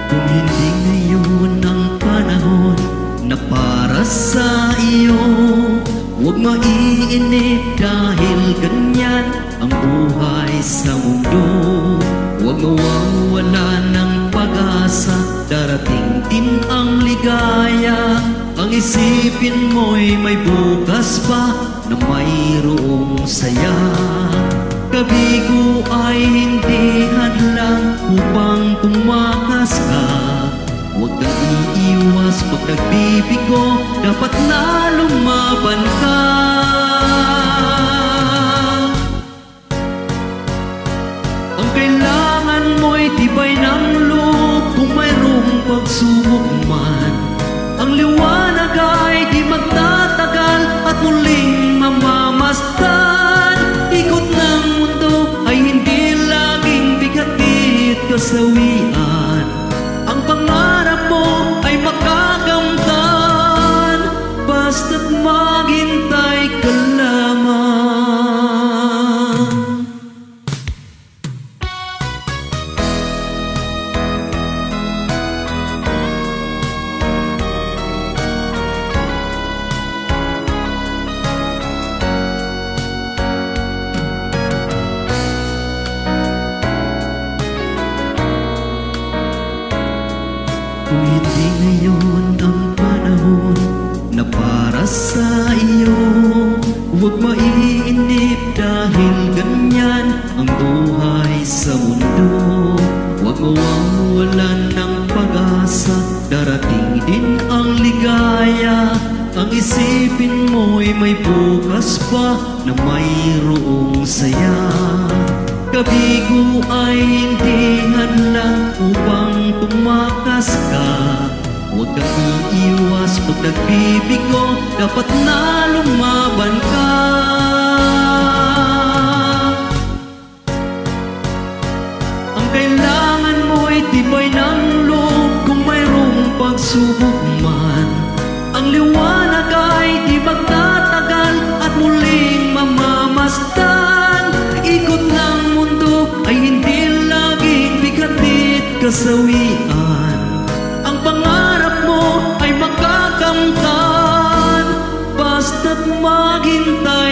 Kung hindi ngayon ang panahon na para sa iyo, huwag maiinip dahil ganyan ang buhay sa mundo. Huwag mawawala ng pag-asa, darating din ang ligaya. Ang isipin mo'y may bukas pa na mayroong saya. Kabigo ay hindi hadlang upang tumakas ka. Huwag kang iiwas pag nagbibigo, dapat na lumaban ka. Ang kailangan mo'y tibay ng loob kung mayroong pagsubok man. Ang liwanag ay di magtatagal at muling mamamasdan. Ikot ng mundo ay hindi laging bigat-bit kasawian. Ang pangarap mo ay makakamtan, basta't maghintay ka lamang. Kung hindi ngayon ang panahon na para sa iyo, huwag maiinip dahil ganyan ang buhay sa mundo. Huwag mawawalan ng pag-asa, darating din ang ligaya. Ang isipin mo'y may bukas pa na mayroong saya. Kabigo ay hindi hadlang upang tumakas ka. Huwag kang iiwas pag nagbibigo, dapat na lumaban ka. Ang kailangan mo'y tibay ng loob kung mayroong pagsubok man. Ang liwanag ay di magtatagal at muling mamamasdan. Ikot ng mundo ay hindi laging bigat-bit kasawian. Ang pangarap mo ay makakamtan, basta't maghintay